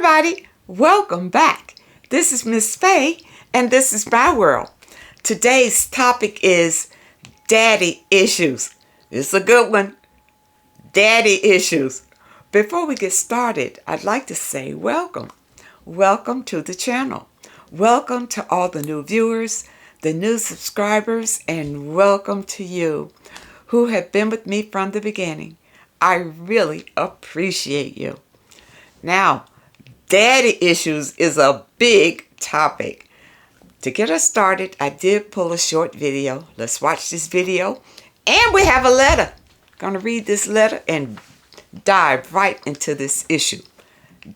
everybody, welcome back. This is Miss Faye, and this is my world. Today's topic is daddy issues. It's a good one. Daddy issues. Before we get started, I'd like to say welcome. Welcome to the channel. Welcome to all the new viewers, the new subscribers, and welcome to you who have been with me from the beginning. I really appreciate you. Now, daddy issues is a big topic. To get us started, I did pull a short video. Let's watch this video. And we have a letter. Going to read this letter and dive right into this issue.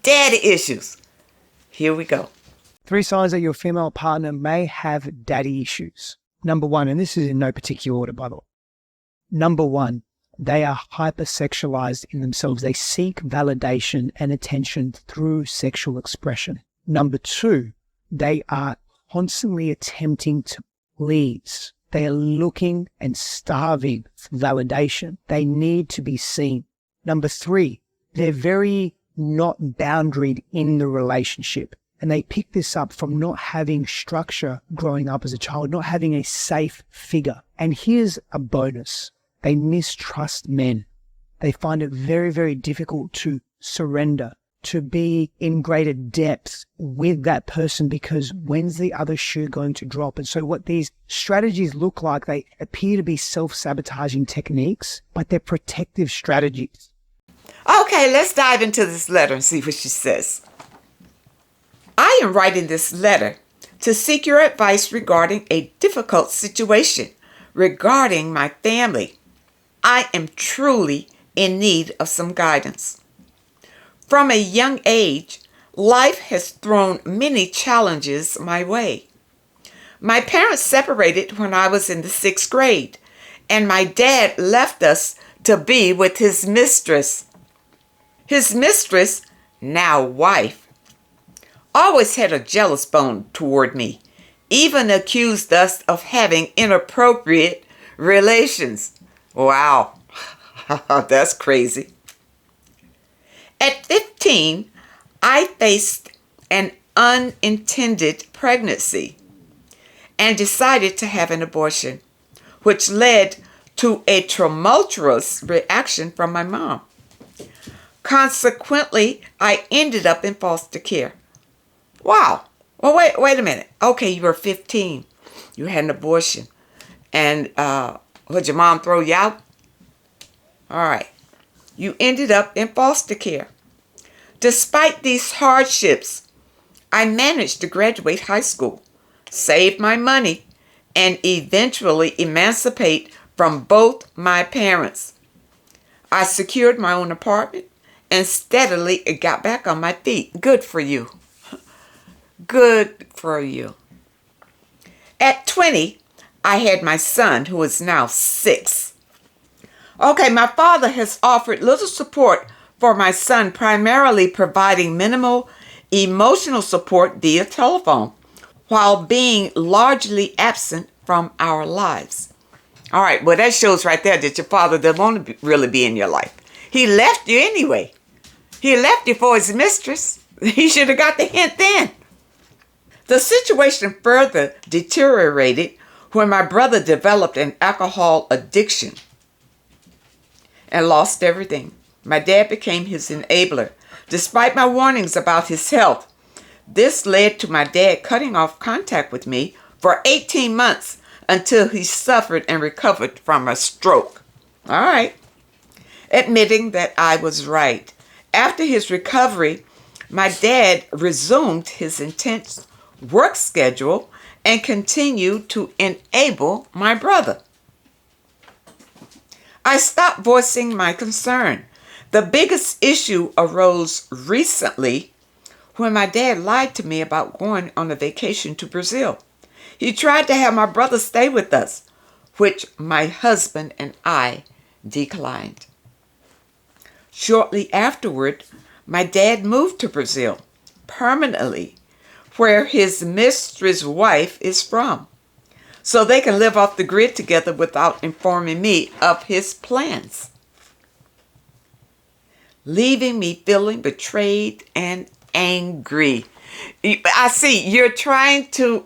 Daddy issues. Here we go. 3 signs that your female partner may have daddy issues. Number 1, and this is in no particular order, by the way. Number 1, they are hypersexualized in themselves. They seek validation and attention through sexual expression. Number 2, they are constantly attempting to please. They are looking and starving for validation. They need to be seen. Number 3, they're very not boundaried in the relationship. And they pick this up from not having structure growing up as a child, not having a safe figure. And here's a bonus. They mistrust men. They find it very, very difficult to surrender, to be in greater depth with that person, because when's the other shoe going to drop? And so what these strategies look like, they appear to be self-sabotaging techniques, but they're protective strategies. Okay, let's dive into this letter and see what she says. I am writing this letter to seek your advice regarding a difficult situation regarding my family. I am truly in need of some guidance. From a young age, life has thrown many challenges my way. My parents separated when I was in the 6th grade, and my dad left us to be with his mistress. His mistress, now wife, always had a jealous bone toward me, even accused us of having inappropriate relations. Wow, that's crazy. At 15, I faced an unintended pregnancy and decided to have an abortion, which led to a tumultuous reaction from my mom. Consequently, I ended up in foster care. Wow. Well, wait a minute. Okay, you were 15. You had an abortion. And would your mom throw you out? All right. You ended up in foster care. Despite these hardships, I managed to graduate high school, save my money, and eventually emancipate from both my parents. I secured my own apartment and steadily got back on my feet. Good for you. Good for you. At 20, I had my son, who is now 6. Okay, my father has offered little support for my son, primarily providing minimal emotional support via telephone, while being largely absent from our lives. All right, well, that shows right there that your father doesn't want to really be in your life. He left you anyway. He left you for his mistress. He should have got the hint then. The situation further deteriorated when my brother developed an alcohol addiction and lost everything. My dad became his enabler. Despite my warnings about his health, this led to my dad cutting off contact with me for 18 months until he suffered and recovered from a stroke. All right. Admitting that I was right. After his recovery, my dad resumed his intense work schedule and continued to enable my brother. I stopped voicing my concern. The biggest issue arose recently when my dad lied to me about going on a vacation to Brazil. He tried to have my brother stay with us, which my husband and I declined. Shortly afterward, my dad moved to Brazil permanently, where his mistress wife is from, so they can live off the grid together without informing me of his plans, leaving me feeling betrayed and angry. I see you're trying to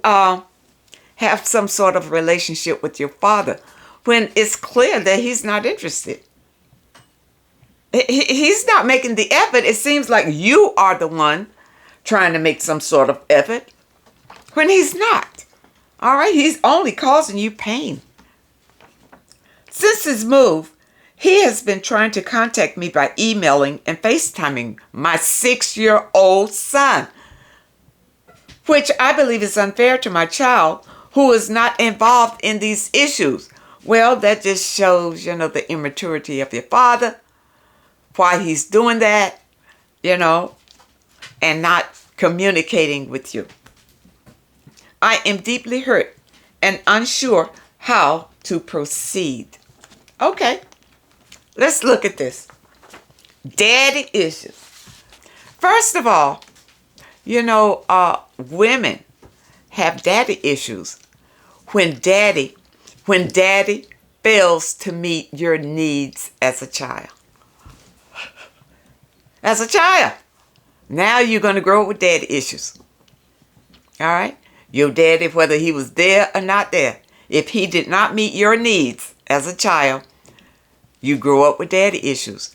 have some sort of relationship with your father when it's clear that he's not interested. He's not making the effort. It seems like you are the one trying to make some sort of effort when he's not. All right, he's only causing you pain. Since his move, he has been trying to contact me by emailing and FaceTiming my 6-year-old son, which I believe is unfair to my child who is not involved in these issues. Well, that just shows, the immaturity of your father, why he's doing that, and not communicating with you. I am deeply hurt and unsure how to proceed. Okay, let's look at this. Daddy issues. First of all, women have daddy issues when daddy fails to meet your needs as a child. As a child. Now you're going to grow up with daddy issues. All right? Your daddy, whether he was there or not there, if he did not meet your needs as a child, you grow up with daddy issues.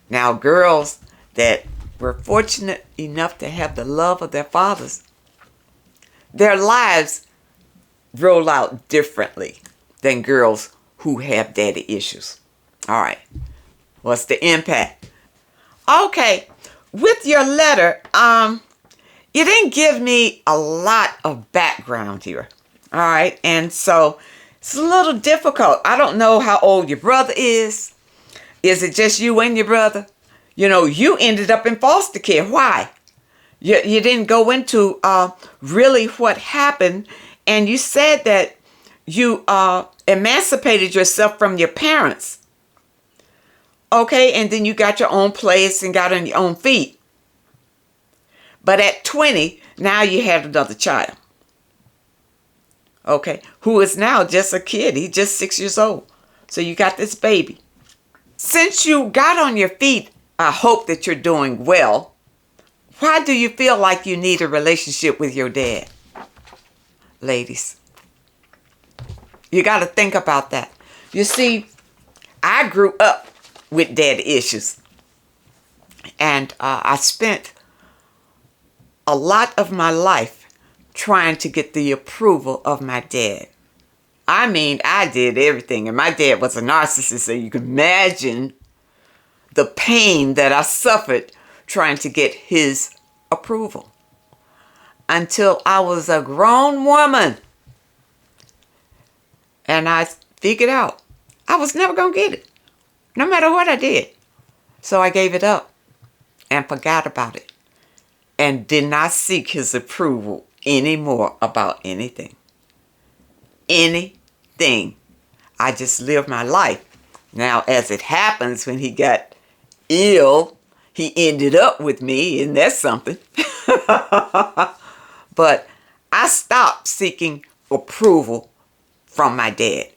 Now, girls that were fortunate enough to have the love of their fathers, their lives roll out differently than girls who have daddy issues. All right. What's the impact? Okay. With your letter, you didn't give me a lot of background here. All right. And so it's a little difficult. I don't know how old your brother is. Is it just you and your brother? You ended up in foster care. Why? You didn't go into really what happened. And you said that you emancipated yourself from your parents. Okay, and then you got your own place and got on your own feet. But at 20, now you have another child. Okay, who is now just a kid. He's just 6 years old. So you got this baby. Since you got on your feet, I hope that you're doing well. Why do you feel like you need a relationship with your dad? Ladies, you got to think about that. You see, I grew up with daddy issues. And I spent a lot of my life trying to get the approval of my dad. I mean, I did everything. And my dad was a narcissist, so you can imagine the pain that I suffered trying to get his approval. Until I was a grown woman. And I figured out I was never going to get it. No matter what I did. So I gave it up and forgot about it. And did not seek his approval anymore about anything. Anything. I just lived my life. Now, as it happens, when he got ill, he ended up with me, and that's something. But I stopped seeking approval from my dad.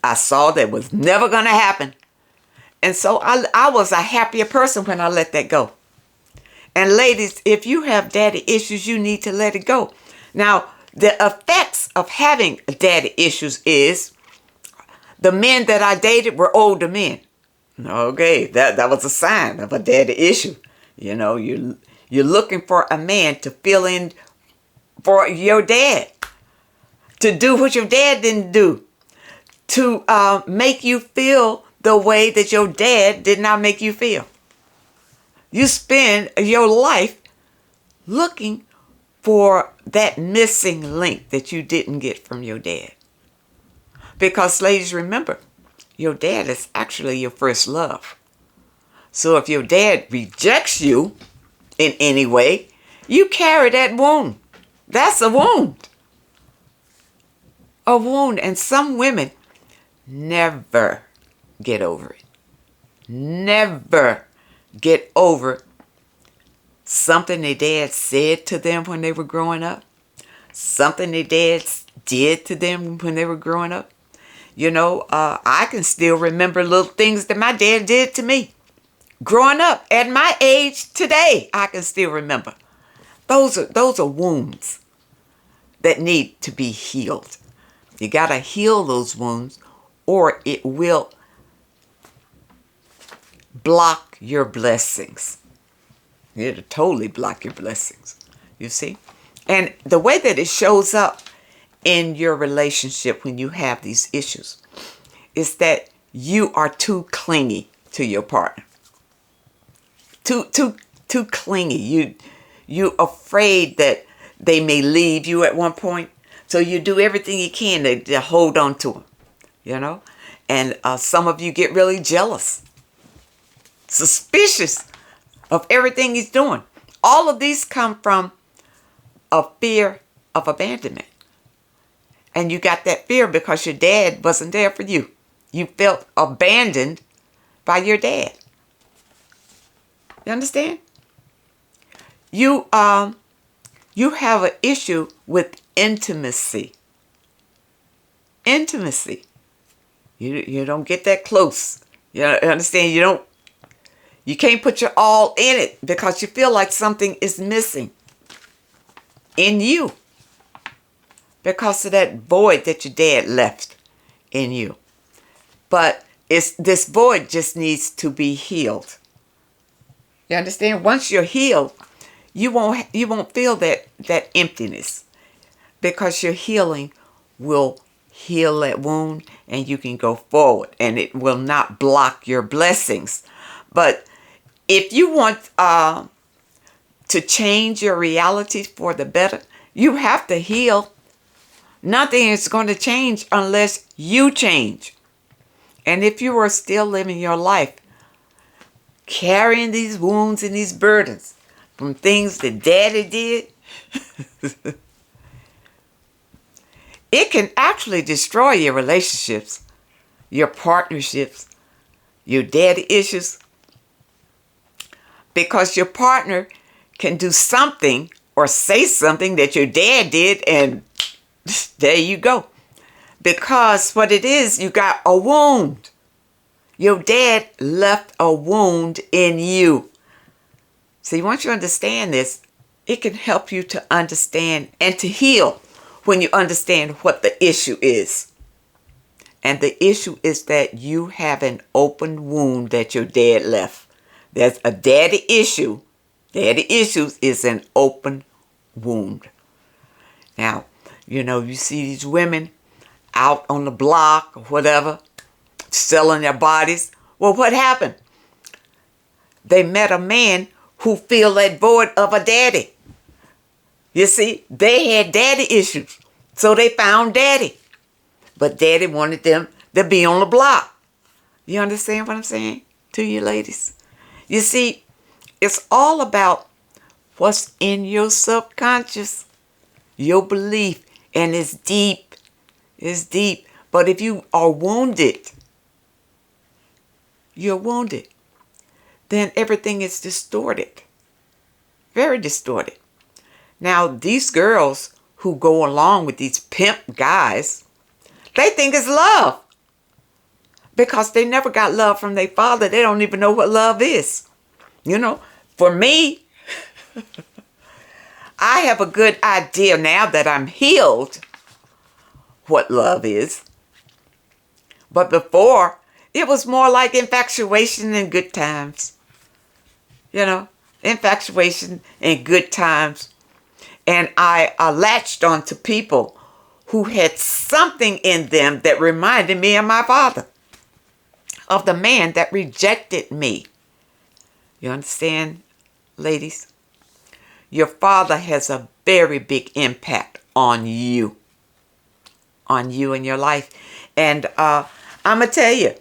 I saw that was never going to happen. And so I was a happier person when I let that go. And ladies, if you have daddy issues, you need to let it go. Now, the effects of having daddy issues is the men that I dated were older men. Okay, that was a sign of a daddy issue. You're looking for a man to fill in for your dad. To do what your dad didn't do. To make you feel the way that your dad did not make you feel. You spend your life looking for that missing link that you didn't get from your dad. Because ladies, remember, your dad is actually your first love. So if your dad rejects you in any way, you carry that wound. That's a wound. A wound. And some women never get over it. Never get over something their dad said to them when they were growing up. Something their dads did to them when they were growing up. I can still remember little things that my dad did to me. Growing up at my age today, I can still remember. Those are wounds that need to be healed. You got to heal those wounds, or it will block your blessings. It'll totally block your blessings, you see? And the way that it shows up in your relationship when you have these issues is that you are too clingy to your partner. Too clingy. You afraid that they may leave you at one point, so you do everything you can to hold on to them, you know? And some of you get really jealous, suspicious of everything he's doing. All of these come from a fear of abandonment. And you got that fear because your dad wasn't there for you. You felt abandoned by your dad. You understand? You have an issue with intimacy. Intimacy. You don't get that close. You understand? You can't put your all in it because you feel like something is missing in you because of that void that your dad left in you. But this void just needs to be healed. You understand? Once you're healed, you won't feel that emptiness, because your healing will heal that wound and you can go forward and it will not block your blessings. But if you want to change your reality for the better, you have to heal. Nothing is going to change unless you change. And if you are still living your life carrying these wounds and these burdens from things that daddy did, it can actually destroy your relationships, your partnerships, your daddy issues, because your partner can do something or say something that your dad did, and there you go. Because what it is, you got a wound. Your dad left a wound in you. See, once you understand this, it can help you to understand and to heal when you understand what the issue is. And the issue is that you have an open wound that your dad left. There's a daddy issue. Daddy issues is an open wound. Now, you see these women out on the block or whatever, selling their bodies. Well, what happened? They met a man who filled that void of a daddy. You see, they had daddy issues, so they found daddy. But daddy wanted them to be on the block. You understand what I'm saying to you ladies? You see, it's all about what's in your subconscious, your belief, and it's deep. It's deep. But if you are wounded, you're wounded, then everything is distorted. Very distorted. Now, these girls who go along with these pimp guys, they think it's love. Because they never got love from their father. They don't even know what love is. For me, I have a good idea now that I'm healed what love is. But before, it was more like infatuation and good times. Infatuation and good times. And I latched on to people who had something in them that reminded me of my father, of the man that rejected me. You understand, ladies? Your father has a very big impact on you in your life. And I'm going to tell you,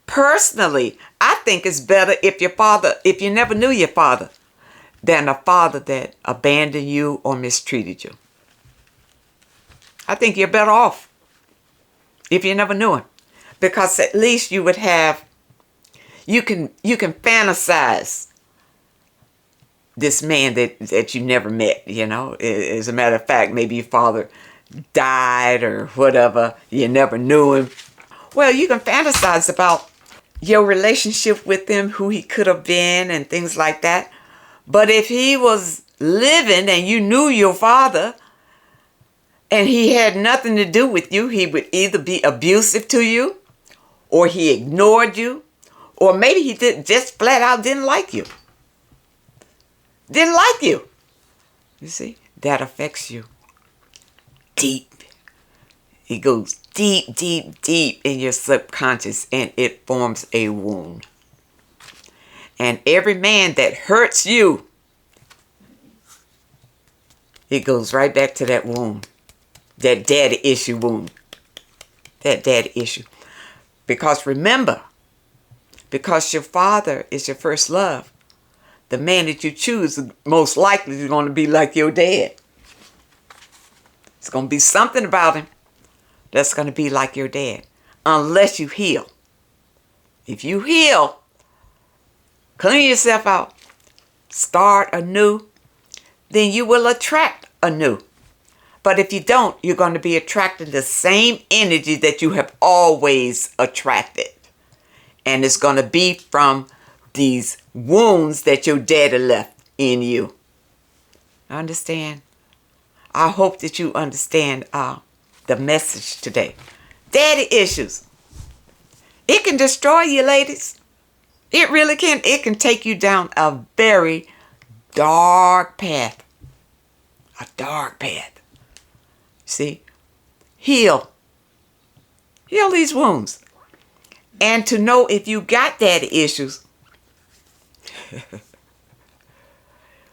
personally, I think it's better if you never knew your father, than a father that abandoned you or mistreated you. I think you're better off if you never knew him. Because at least you would have, you can fantasize this man that you never met, As a matter of fact, maybe your father died or whatever. You never knew him. Well, you can fantasize about your relationship with him, who he could have been and things like that. But if he was living and you knew your father and he had nothing to do with you, he would either be abusive to you, or he ignored you, or maybe he just flat out didn't like you. Didn't like you. You see, that affects you deep. It goes deep, deep, deep in your subconscious, and it forms a wound. And every man that hurts you, it goes right back to that wound. That daddy issue wound. That daddy issue. Because remember, because your father is your first love, the man that you choose most likely is going to be like your dad. It's going to be something about him that's going to be like your dad. Unless you heal. If you heal, clean yourself out, start anew, then you will attract anew. But if you don't, you're going to be attracting the same energy that you have always attracted. And it's going to be from these wounds that your daddy left in you. Understand? I hope that you understand the message today. Daddy issues. It can destroy you, ladies. It really can. It can take you down a very dark path. A dark path. See? Heal. Heal these wounds. And to know if you got daddy issues.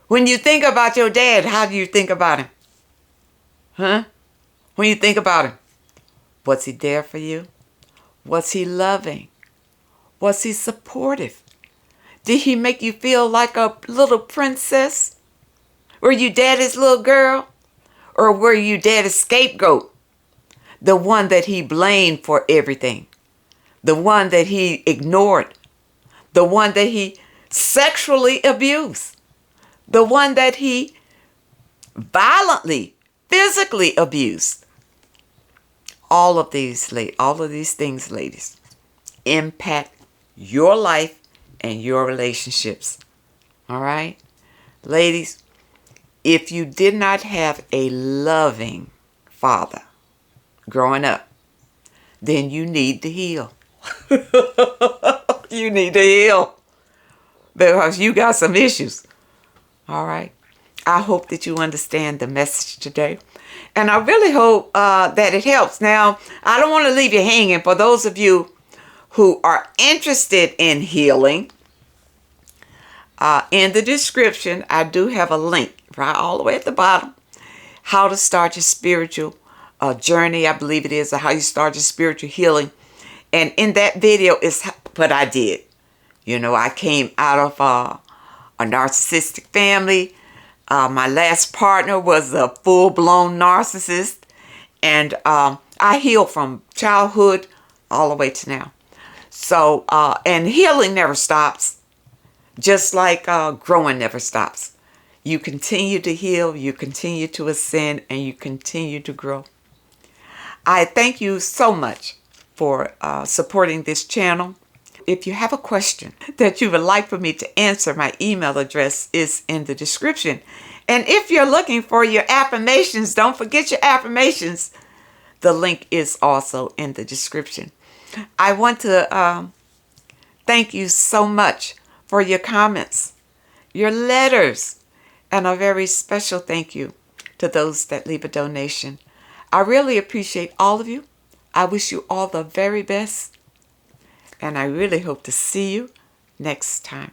When you think about your dad, how do you think about him? Huh? When you think about him, was he there for you? Was he loving? Was he supportive? Did he make you feel like a little princess? Were you daddy's little girl? Or were you daddy's scapegoat? The one that he blamed for everything. The one that he ignored. The one that he sexually abused. The one that he violently, physically abused. All of these things, ladies, impact your life and your relationships. All right? Ladies, if you did not have a loving father growing up, then you need to heal. You need to heal. Because you got some issues. All right? I hope that you understand the message today. And I really hope that it helps. Now, I don't want to leave you hanging. For those of you who are interested in healing, in the description, I do have a link right all the way at the bottom. How to start your spiritual journey, I believe it is, or how you start your spiritual healing. And in that video is what I did. You know, I came out of a narcissistic family. My last partner was a full-blown narcissist. And I healed from childhood all the way to now. So, and healing never stops. Just like growing never stops. You continue to heal, you continue to ascend, and you continue to grow. I thank you so much for supporting this channel. If you have a question that you would like for me to answer, my email address is in the description. And if you're looking for your affirmations, don't forget your affirmations. The link is also in the description. I want to thank you so much for your comments, your letters, and a very special thank you to those that leave a donation. I really appreciate all of you. I wish you all the very best. And I really hope to see you next time.